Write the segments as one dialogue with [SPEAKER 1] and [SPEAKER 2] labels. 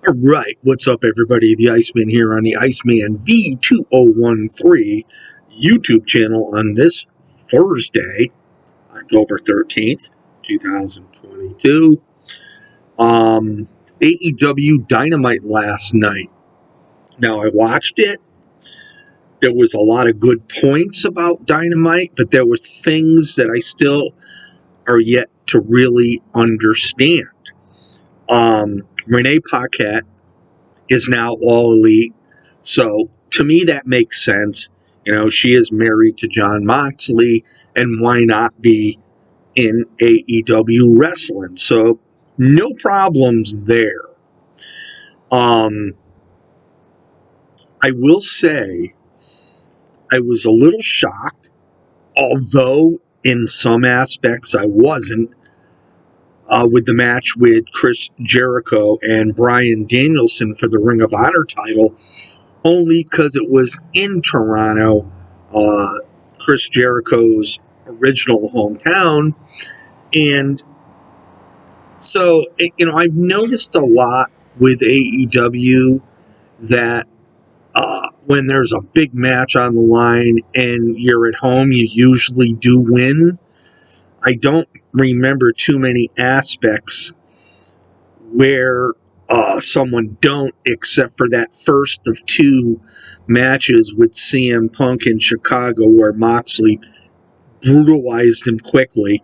[SPEAKER 1] All right, what's up, everybody? The Iceman here on the Iceman V2013 YouTube channel on this Thursday, October 13th, 2022. AEW Dynamite last night. Now, I watched it. There was a lot of good points about Dynamite, but there were things that I still are yet to really understand. Renee Paquette is now All Elite. So to me, that makes sense. You know, she is married to John Moxley, and why not be in AEW wrestling? So no problems there. I will say I was a little shocked, although in some aspects I wasn't, with the match with Chris Jericho and Bryan Danielson for the Ring of Honor title, only because it was in Toronto, Chris Jericho's original hometown. And so, I've noticed a lot with AEW that when there's a big match on the line and you're at home, you usually do win. I don't remember too many aspects where someone don't, except for that first of two matches with CM Punk in Chicago where Moxley brutalized him quickly.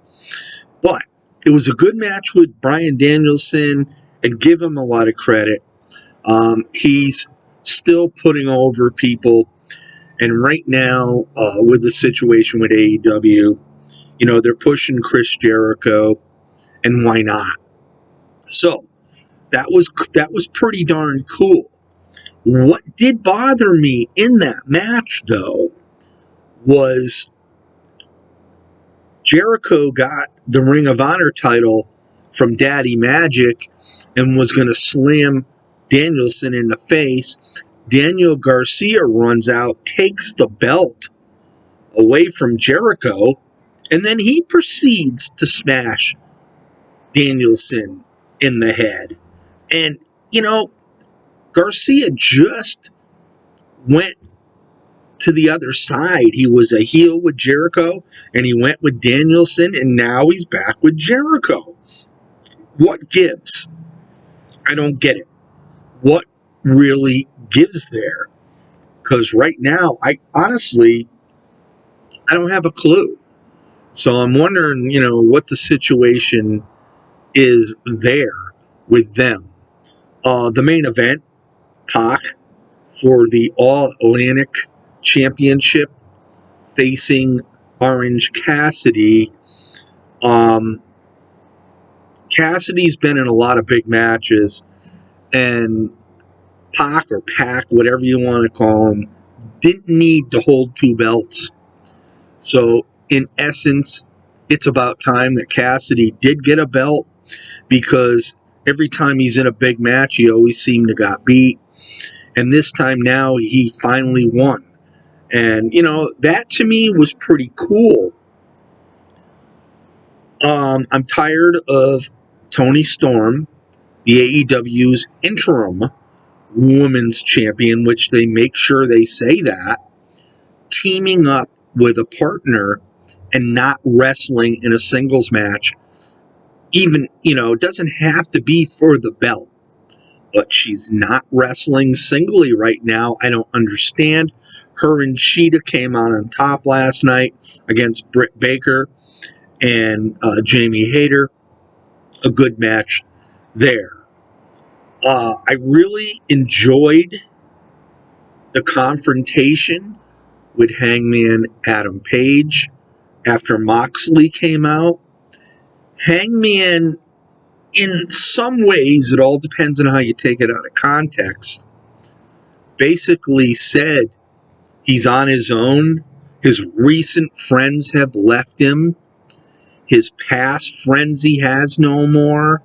[SPEAKER 1] But it was a good match with Bryan Danielson, and give him a lot of credit. He's still putting over people, and right now, with the situation with AEW, they're pushing Chris Jericho, and why not? So that was pretty darn cool. What did bother me in that match, though, was Jericho got the Ring of Honor title from Daddy Magic and was going to slam Danielson in the face. Daniel Garcia runs out, takes the belt away from Jericho, and then he proceeds to smash Danielson in the head. And, Garcia just went to the other side. He was a heel with Jericho, and he went with Danielson, and now he's back with Jericho. What gives? I don't get it. What really gives there? Because right now, I don't have a clue. So I'm wondering, what the situation is there with them. The main event, Pac, for the All-Atlantic Championship, facing Orange Cassidy. Cassidy's been in a lot of big matches, and Pac or Pac, whatever you want to call him, didn't need to hold two belts. So, in essence, it's about time that Cassidy did get a belt, because every time he's in a big match, he always seemed to got beat. And this time now, he finally won. And, that to me was pretty cool. I'm tired of Toni Storm, the AEW's interim women's champion, which they make sure they say that, teaming up with a partner and not wrestling in a singles match. Even, it doesn't have to be for the belt, but she's not wrestling singly right now. I don't understand. Her and Sheeta came out on top last night against Britt Baker and Jamie Hayter. A good match there. I really enjoyed the confrontation with Hangman Adam Page after Moxley came out. Hangman, in some ways, it all depends on how you take it out of context, basically said he's on his own. His recent friends have left him. His past friends he has no more.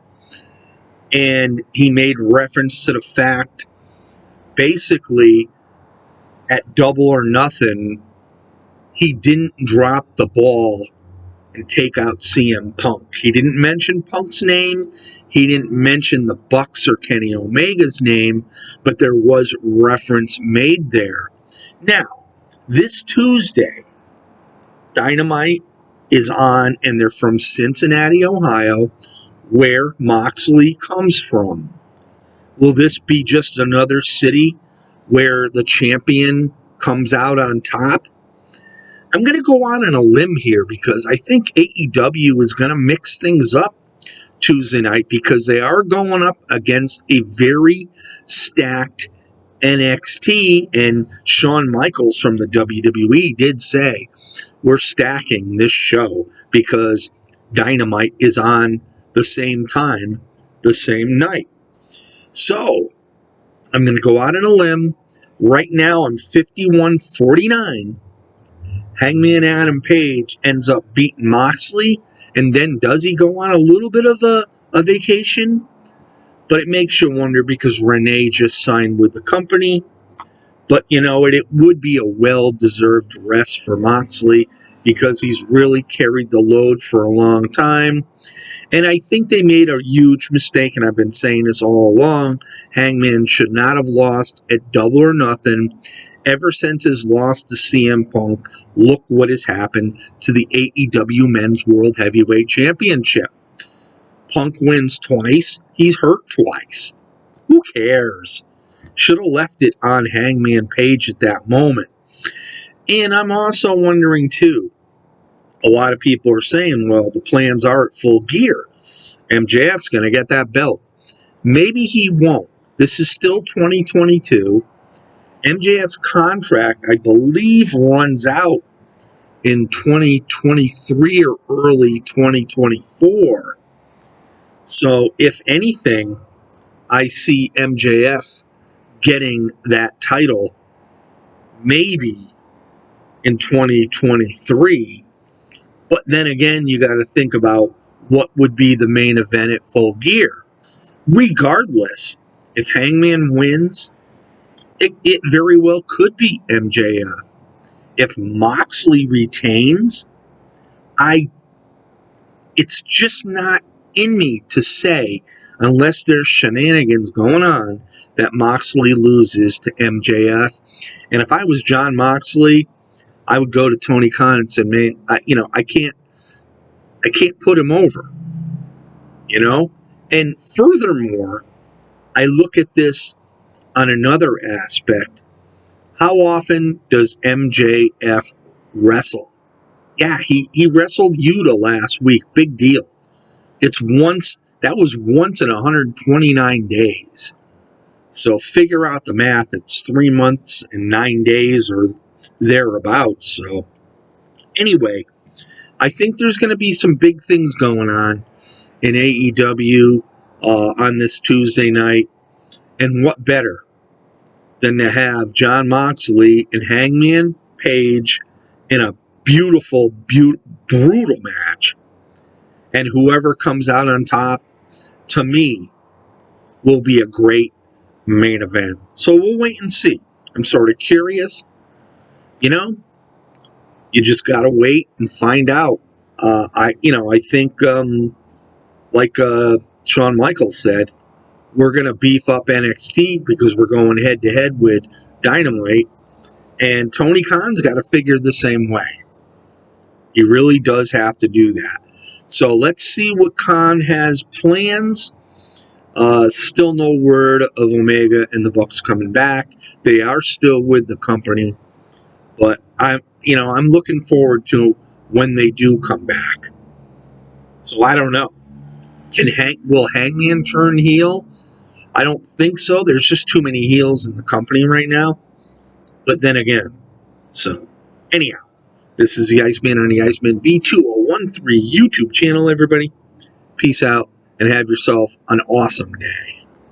[SPEAKER 1] And he made reference to the fact, basically, at Double or Nothing, he didn't drop the ball and take out CM Punk. He didn't mention Punk's name. He didn't mention the Bucks or Kenny Omega's name, but there was reference made there. Now, this Tuesday, Dynamite is on, and they're from Cincinnati, Ohio, where Moxley comes from. Will this be just another city where the champion comes out on top? I'm going to go on a limb here because I think AEW is going to mix things up Tuesday night because they are going up against a very stacked NXT, and Shawn Michaels from the WWE did say, we're stacking this show because Dynamite is on the same time, the same night. So, I'm going to go out on a limb. Right now, I'm 51-49. Hangman Adam Page ends up beating Moxley, and then does he go on a little bit of a vacation? But it makes you wonder because Renee just signed with the company. But, it would be a well-deserved rest for Moxley because he's really carried the load for a long time. And I think they made a huge mistake, and I've been saying this all along. Hangman should not have lost at Double or Nothing. Ever since his loss to CM Punk, look what has happened to the AEW Men's World Heavyweight Championship. Punk wins twice. He's hurt twice. Who cares? Should have left it on Hangman Page at that moment. And I'm also wondering, too, a lot of people are saying, well, the plans are at Full Gear. MJF's going to get that belt. Maybe he won't. This is still 2022. MJF's contract, I believe, runs out in 2023 or early 2024. So, if anything, I see MJF getting that title maybe in 2023. But then again, you got to think about what would be the main event at Full Gear. Regardless, if Hangman wins, it very well could be MJF. If Moxley retains, it's just not in me to say, unless there's shenanigans going on, that Moxley loses to MJF. And if I was John Moxley, I would go to Tony Khan and say, man, I can't put him over. And furthermore, I look at this on another aspect. How often does MJF wrestle? Yeah, he wrestled Yuta last week. Big deal. That was once in 129 days. So figure out the math. It's 3 months and 9 days or thereabouts. So anyway, I think there's going to be some big things going on in AEW on this Tuesday night. And what better than to have John Moxley and Hangman Page in a beautiful, brutal match. And whoever comes out on top, to me, will be a great main event. So we'll wait and see. I'm sort of curious. You just got to wait and find out. I think, like Shawn Michaels said, we're going to beef up NXT because we're going head-to-head with Dynamite. And Tony Khan's got to figure the same way. He really does have to do that. So let's see what Khan has plans. Still no word of Omega and the Bucks coming back. They are still with the company. But I'm looking forward to when they do come back. So I don't know. Will Hangman turn heel? I don't think so. There's just too many heels in the company right now. But then again, so anyhow, this is the Iceman on the Iceman V2013 YouTube channel, everybody. Peace out and have yourself an awesome day.